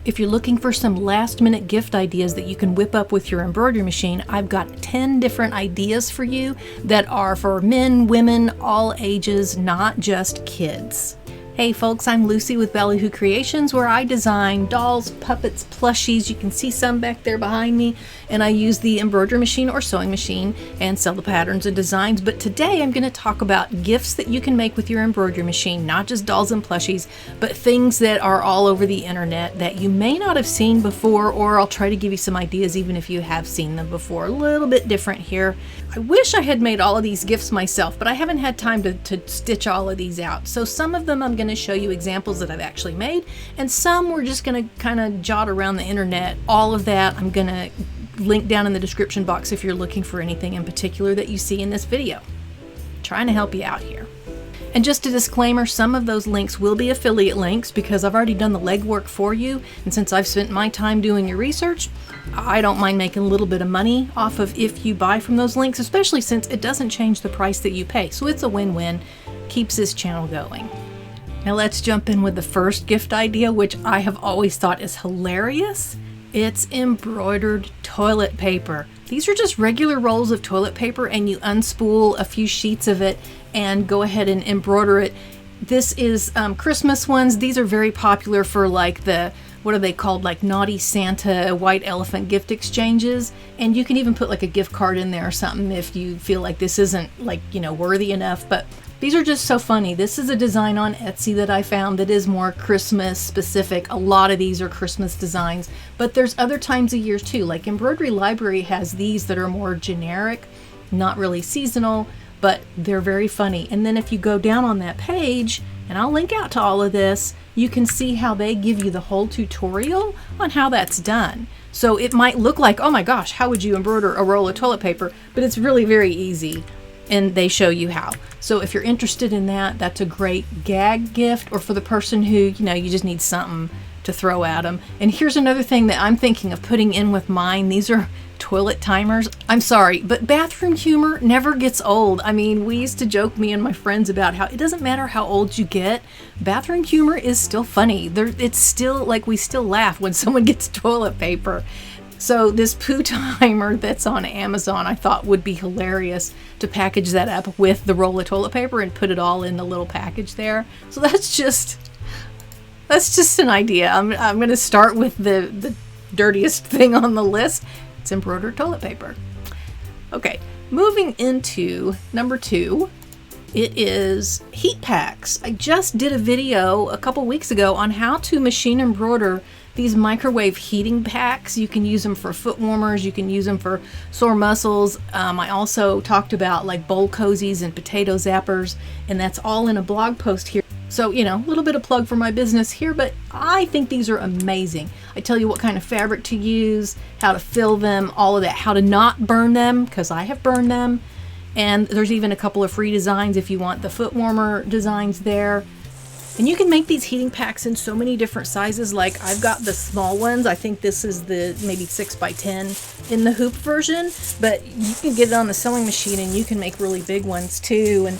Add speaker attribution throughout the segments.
Speaker 1: If you're looking for some last minute gift ideas that you can whip up with your embroidery machine, I've got 10 different ideas for you that are for men, women, all ages, not just kids. Hey folks, I'm Lucy with Ballyhoo Creations, where I design dolls, puppets, plushies. You can see some back there behind me, and I use the embroidery machine or sewing machine and sell the patterns and designs. But today I'm going to talk about gifts that you can make with your embroidery machine, not just dolls and plushies, but things that are all over the internet that you may not have seen before, or I'll try to give you some ideas even if you have seen them before. A little bit different here. I wish I had made all of these gifts myself, but I haven't had time to stitch all of these out. So some of them I'm going to show you examples that I've actually made, and some we're just going to kind of jot around the internet. All of that I'm going to link down in the description box if you're looking for anything in particular that you see in this video. Trying to help you out here. And just a disclaimer, some of those links will be affiliate links because I've already done the legwork for you, and since I've spent my time doing your research, I don't mind making a little bit of money off of if you buy from those links, especially since it doesn't change the price that you pay. So it's a win-win, keeps this channel going. Now let's jump in with the first gift idea, which I have always thought is hilarious. It's embroidered toilet paper. These are just regular rolls of toilet paper, and you unspool a few sheets of it and go ahead and embroider it. This is Christmas ones. These are very popular for like the, what are they called, like Naughty Santa, White Elephant gift exchanges. And you can even put like a gift card in there or something if you feel like this isn't like, you know, worthy enough. But these are just so funny. This is a design on Etsy that I found that is more Christmas specific. A lot of these are Christmas designs, but there's other times of year too. Like Embroidery Library has these that are more generic, not really seasonal, but they're very funny. And then if you go down on that page, and I'll link out to all of this, you can see how they give you the whole tutorial on how that's done. So it might look like, oh my gosh, how would you embroider a roll of toilet paper? But it's really very easy, and they show you how. So if you're interested in that, that's a great gag gift, or for the person who, you know, you just need something to throw at them. And here's another thing that I'm thinking of putting in with mine. These are toilet timers. I'm sorry, but bathroom humor never gets old. I mean, we used to joke, me and my friends, about how it doesn't matter how old you get, bathroom humor is still funny. It's still like, we still laugh when someone gets toilet paper. So this poo timer that's on Amazon, I thought would be hilarious to package that up with the roll of toilet paper and put it all in the little package there. So that's just an idea. I'm going to start with the dirtiest thing on the list. It's embroidered toilet paper. Okay, moving into number 2, it is heat packs. I just did a video a couple weeks ago on how to machine embroider these microwave heating packs. You can use them for foot warmers, you can use them for sore muscles. I also talked about like bowl cozies and potato zappers, and that's all in a blog post here. So, you know, a little bit of plug for my business here, but I think these are amazing. I tell you what kind of fabric to use, how to fill them, all of that, how to not burn them, because I have burned them. And there's even a couple of free designs if you want the foot warmer designs there. And you can make these heating packs in so many different sizes. Like I've got the small ones. I think this is the maybe 6x10 in the hoop version, but you can get it on the sewing machine and you can make really big ones too. And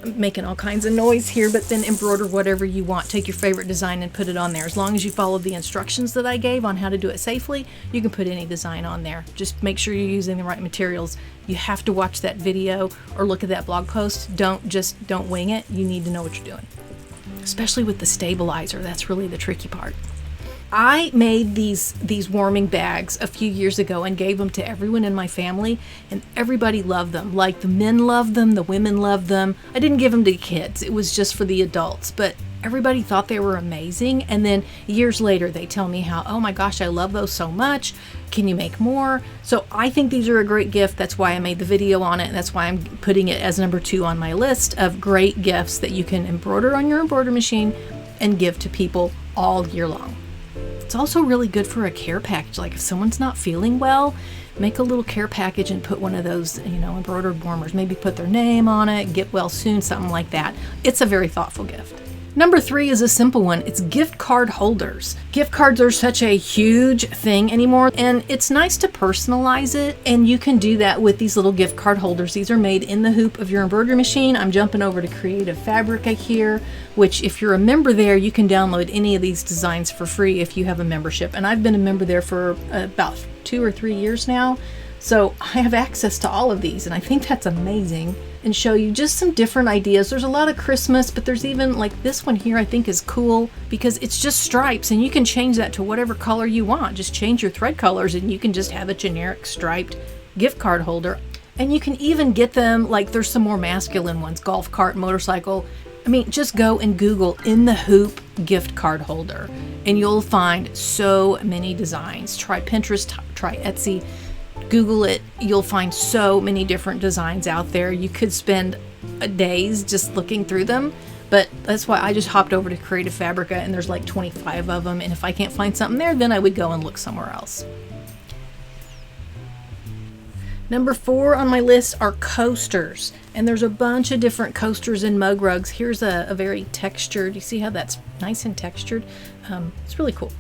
Speaker 1: I'm making all kinds of noise here, but then embroider whatever you want. Take your favorite design and put it on there. As long as you follow the instructions that I gave on how to do it safely, you can put any design on there. Just make sure you're using the right materials. You have to watch that video or look at that blog post. Don't wing it. You need to know what you're doing. Especially with the stabilizer, that's really the tricky part. I made these warming bags a few years ago and gave them to everyone in my family, and everybody loved them. Like the men loved them, the women loved them. I didn't give them to kids, it was just for the adults, but everybody thought they were amazing. And then years later they tell me how, oh my gosh, I love those so much. Can you make more? So I think these are a great gift. That's why I made the video on it. And that's why I'm putting it as number 2 on my list of great gifts that you can embroider on your embroidery machine and give to people all year long. It's also really good for a care package. Like if someone's not feeling well, make a little care package and put one of those, you know, embroidered warmers. Maybe put their name on it, get well soon, something like that. It's a very thoughtful gift. Number 3 is a simple one. It's gift card holders. Gift cards are such a huge thing anymore, and it's nice to personalize it, and you can do that with these little gift card holders. These are made in the hoop of your embroidery machine. I'm jumping over to Creative Fabrica here, which if you're a member there, you can download any of these designs for free if you have a membership. And I've been a member there for about 2 or 3 years now. So I have access to all of these, and I think that's amazing, and show you just some different ideas. There's a lot of Christmas, but there's even like this one here I think is cool because it's just stripes, and you can change that to whatever color you want. Just change your thread colors and you can just have a generic striped gift card holder. And you can even get them, like there's some more masculine ones, golf cart, motorcycle. I mean, just go and Google in the hoop gift card holder and you'll find so many designs. Try Pinterest, try Etsy. Google it, you'll find so many different designs out there. You could spend days just looking through them, but that's why I just hopped over to Creative Fabrica and there's like 25 of them, and if I can't find something there, then I would go and look somewhere else. Number 4 on my list are coasters, and there's a bunch of different coasters and mug rugs. Here's a very textured, you see how that's nice and textured? It's really cool.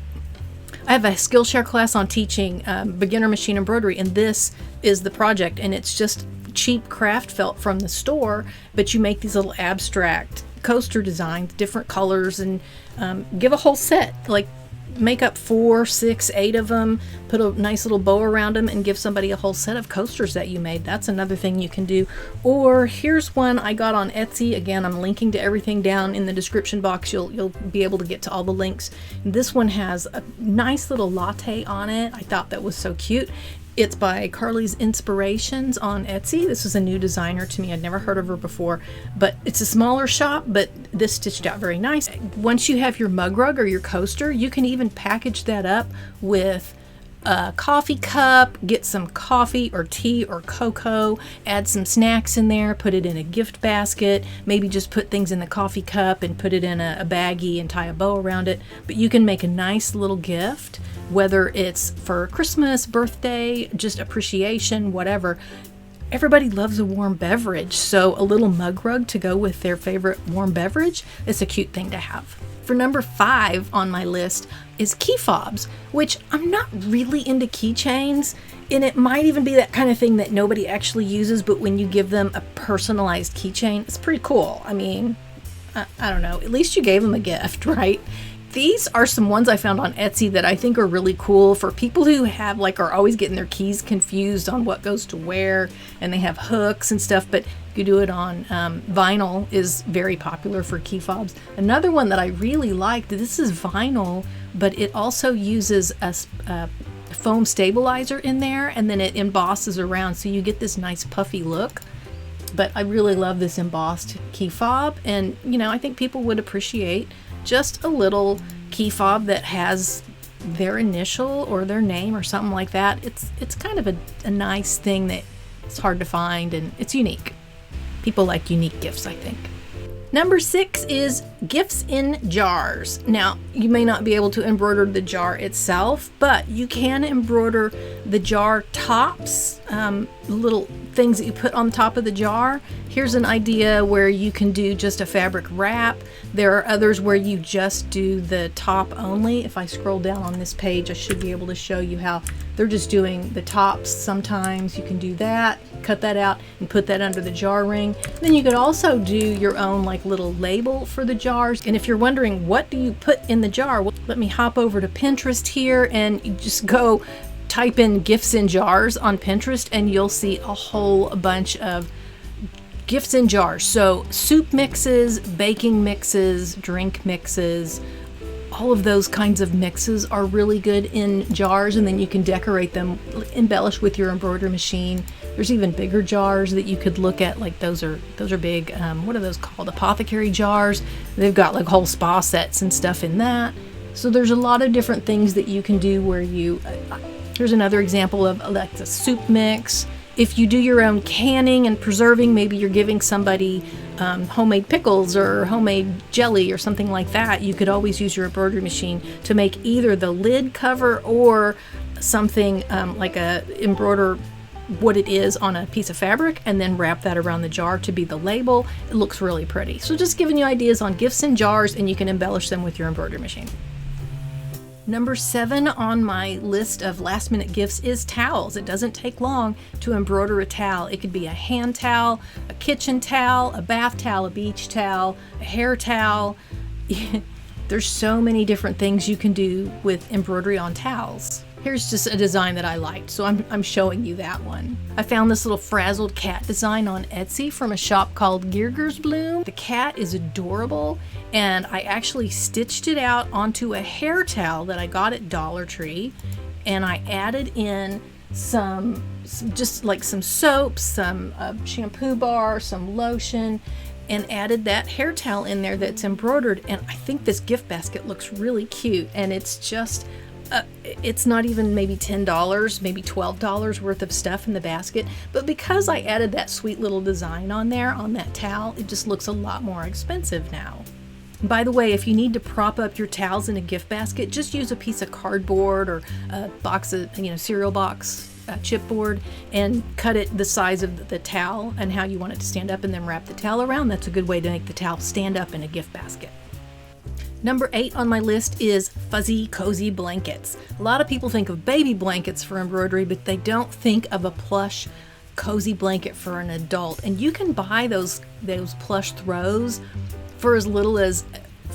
Speaker 1: I have a Skillshare class on teaching beginner machine embroidery, and this is the project, and it's just cheap craft felt from the store, but you make these little abstract coaster designs, different colors, and give a whole set, like make up 4, 6, 8 of them, put a nice little bow around them, and give somebody a whole set of coasters that you made. That's another thing you can do. Or here's one I got on Etsy. Again, I'm linking to everything down in the description box. You'll be able to get to all the links. This one has a nice little latte on it. I thought that was so cute. It's by Carly's Inspirations on Etsy. This is a new designer to me. I'd never heard of her before, but it's a smaller shop, but this stitched out very nice. Once you have your mug rug or your coaster, you can even package that up with a coffee cup, get some coffee or tea or cocoa, add some snacks in there, put it in a gift basket, maybe just put things in the coffee cup and put it in a baggie and tie a bow around it. But you can make a nice little gift, whether it's for Christmas, birthday, just appreciation, whatever. Everybody loves a warm beverage, so a little mug rug to go with their favorite warm beverage is a cute thing to have. For number 5 on my list is key fobs, which I'm not really into keychains, and it might even be that kind of thing that nobody actually uses, but when you give them a personalized keychain, it's pretty cool. I mean, I don't know, at least you gave them a gift, right? These are some ones I found on Etsy that I think are really cool for people who have are always getting their keys confused on what goes to where, and they have hooks and stuff, but you do it on vinyl is very popular for key fobs. Another one that I really liked, this is vinyl, but it also uses a foam stabilizer in there, and then it embosses around, so you get this nice puffy look. But I really love this embossed key fob, and I think people would appreciate just a little key fob that has their initial or their name or something like that. It's kind of a nice thing that it's hard to find, and it's unique. People like unique gifts, I think. Number 6 is gifts in jars. Now, you may not be able to embroider the jar itself, but you can embroider the jar tops, little things that you put on top of the jar. Here's an idea where you can do just a fabric wrap. There are others where you just do the top only. If I scroll down on this page, I should be able to show you how they're just doing the tops. Sometimes you can do that, cut that out and put that under the jar ring. Then you could also do your own little label for the jars. And if you're wondering what do you put in the jar, well, let me hop over to Pinterest here, and you just go type in gifts in jars on Pinterest and you'll see a whole bunch of gifts in jars. So soup mixes, baking mixes, drink mixes, all of those kinds of mixes are really good in jars, and then you can decorate them, embellish with your embroidery machine. There's even bigger jars that you could look at, those are big, what are those called? Apothecary jars. They've got whole spa sets and stuff in that. So there's a lot of different things that you can do where you, here's another example of the soup mix. If you do your own canning and preserving, maybe you're giving somebody homemade pickles or homemade jelly or something like that, you could always use your embroidery machine to make either the lid cover or something like a embroider what it is on a piece of fabric and then wrap that around the jar to be the label. It looks really pretty. So just giving you ideas on gifts in jars, and you can embellish them with your embroidery machine. Number 7 on my list of last minute gifts is towels. It doesn't take long to embroider a towel. It could be a hand towel, a kitchen towel, a bath towel, a beach towel, a hair towel. There's so many different things you can do with embroidery on towels. Here's just a design that I liked, so I'm showing you that one. I found this little frazzled cat design on Etsy from a shop called Geerger's Bloom. The cat is adorable, and I actually stitched it out onto a hair towel that I got at Dollar Tree, and I added in some soap, some shampoo bar, some lotion, and added that hair towel in there that's embroidered. And I think this gift basket looks really cute, and it's just it's not even maybe $10, maybe $12 worth of stuff in the basket, but because I added that sweet little design on there on that towel, it just looks a lot more expensive now. By the way, if you need to prop up your towels in a gift basket, just use a piece of cardboard or a box of, cereal box, chipboard, and cut it the size of the towel and how you want it to stand up, and then wrap the towel around. That's a good way to make the towel stand up in a gift basket. Number 8 on my list is fuzzy, cozy blankets. A lot of people think of baby blankets for embroidery, but they don't think of a plush, cozy blanket for an adult. And you can buy those plush throws for as little as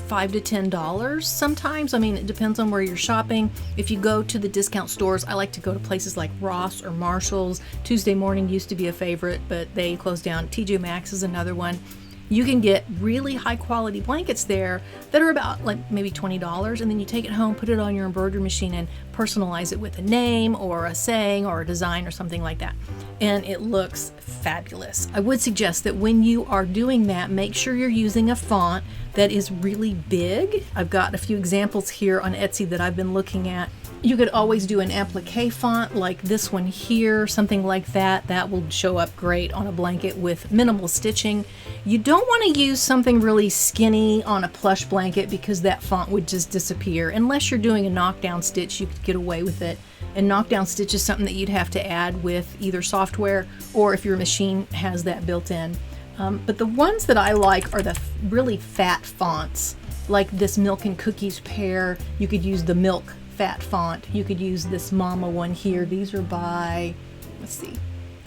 Speaker 1: $5 to $10 sometimes. I mean, it depends on where you're shopping. If you go to the discount stores, I like to go to places like Ross or Marshall's. Tuesday Morning used to be a favorite, but they closed down. TJ Maxx is another one. You can get really high quality blankets there that are about like maybe $20, and then you take it home, put it on your embroidery machine, and personalize it with a name or a saying or a design or something like that. And it looks fabulous. I would suggest that when you are doing that, make sure you're using a font that is really big. I've got a few examples here on Etsy that I've been looking at. You could always do an applique font like this one here, something like that. That will show up great on a blanket with minimal stitching. You don't want to use something really skinny on a plush blanket because that font would just disappear. Unless you're doing a knockdown stitch, you could get away with it. And knockdown stitch is something that you'd have to add with either software or if your machine has that built in. But the ones that I like are the really fat fonts, like this Milk and Cookies pear. You could use the Milk fat font. You could use this Mama one here. These are by, let's see,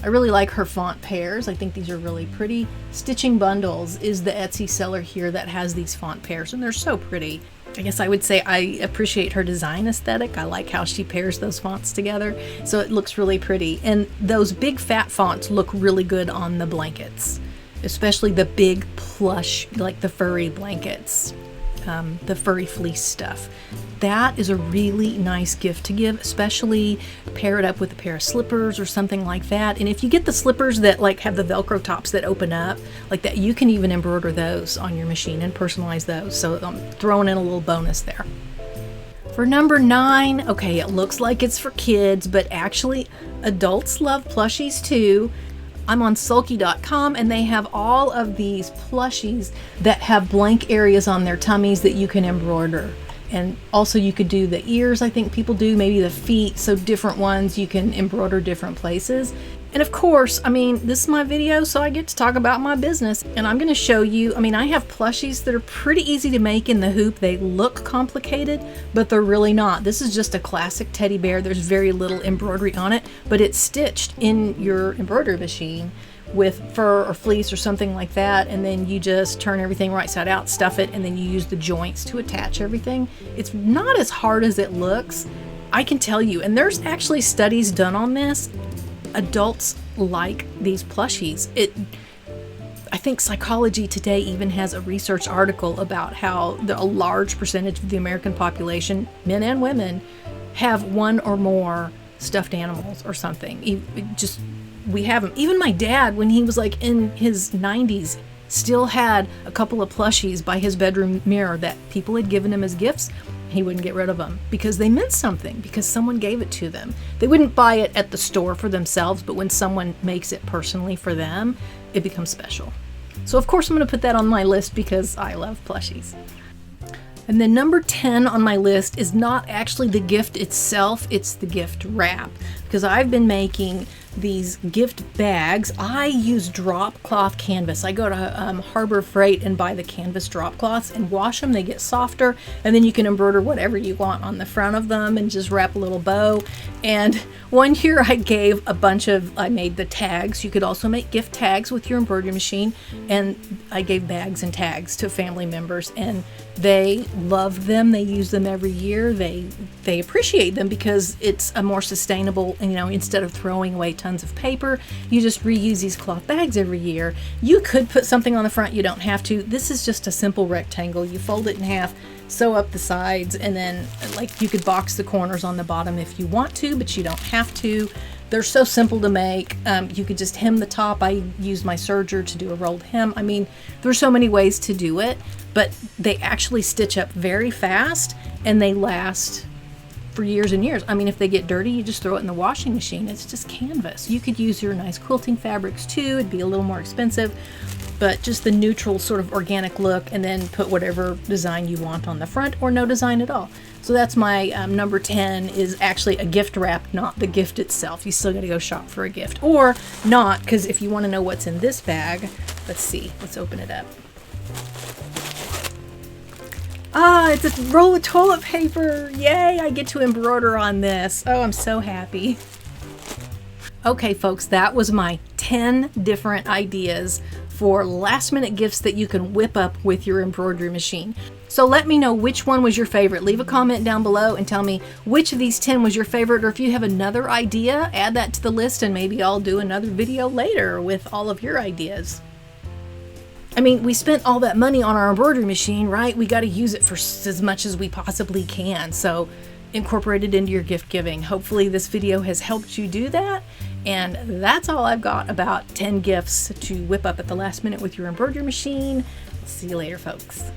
Speaker 1: I really like her font pairs. I think these are really pretty. Stitching Bundles is the Etsy seller here that has these font pairs, and they're so pretty. I guess I would say I appreciate her design aesthetic. I like how she pairs those fonts together, so it looks really pretty. And those big fat fonts look really good on the blankets, especially the big plush, like the furry blankets, the furry fleece stuff. That is a really nice gift to give, especially pair it up with a pair of slippers or something like that. And if you get the slippers that like have the Velcro tops that open up like that, you can even embroider those on your machine and personalize those. So I'm throwing in a little bonus there. For number 9, okay, it looks like it's for kids, but actually adults love plushies too. I'm on sulky.com, and they have all of these plushies that have blank areas on their tummies that you can embroider. And also you could do the ears, I think people do, maybe the feet, so different ones you can embroider different places. And of course, I mean, this is my video, so I get to talk about my business. And I'm gonna show you, I mean, I have plushies that are pretty easy to make in the hoop. They look complicated, but they're really not. This is just a classic teddy bear. There's very little embroidery on it, but it's stitched in your embroidery machine with fur or fleece or something like that, and then you just turn everything right side out, stuff it, and then you use the joints to attach everything. It's not as hard as it looks, I can tell you, and there's actually studies done on this. Adults like these plushies. I think Psychology Today even has a research article about how a large percentage of the American population, men and women, have one or more stuffed animals or something. We have them. Even my dad, when he was like in his 90s, still had a couple of plushies by his bedroom mirror that people had given him as gifts. He wouldn't get rid of them because they meant something, because someone gave it to them. They wouldn't buy it at the store for themselves, but when someone makes it personally for them, it becomes special. So of course I'm going to put that on my list because I love plushies. And then number 10 on my list is not actually the gift itself, it's the gift wrap. Because I've been making these gift bags. I use drop cloth canvas. I go to Harbor Freight and buy the canvas drop cloths and wash them. They get softer, and then you can embroider whatever you want on the front of them and just wrap a little bow. And one year I made the tags. You could also make gift tags with your embroidery machine, and I gave bags and tags to family members, and they love them. They use them every year. They appreciate them because it's a more sustainable, instead of throwing away tons of paper, you just reuse these cloth bags every year. You could put something on the front, you don't have to. This is just a simple rectangle. You fold it in half, sew up the sides, and then you could box the corners on the bottom if you want to, but you don't have to. They're so simple to make. You could just hem the top. I used my serger to do a rolled hem. I mean, there's so many ways to do it, but they actually stitch up very fast and they last for years and years. I mean, if they get dirty, you just throw it in the washing machine. It's just canvas. You could use your nice quilting fabrics too. It'd be a little more expensive, but just the neutral sort of organic look, and then put whatever design you want on the front or no design at all. So that's my number 10 is actually a gift wrap, not the gift itself. You still got to go shop for a gift, or not, because if you want to know what's in this bag, let's see. Let's open it up. Ah, it's a roll of toilet paper. Yay, I get to embroider on this. Oh, I'm so happy. Okay, folks, that was my 10 different ideas for last minute gifts that you can whip up with your embroidery machine. So let me know which one was your favorite. Leave a comment down below and tell me which of these 10 was your favorite, or if you have another idea, add that to the list and maybe I'll do another video later with all of your ideas. I mean, we spent all that money on our embroidery machine, right? We got to use it for as much as we possibly can. So incorporate it into your gift giving. Hopefully this video has helped you do that. And that's all I've got about 10 gifts to whip up at the last minute with your embroidery machine. See you later, folks.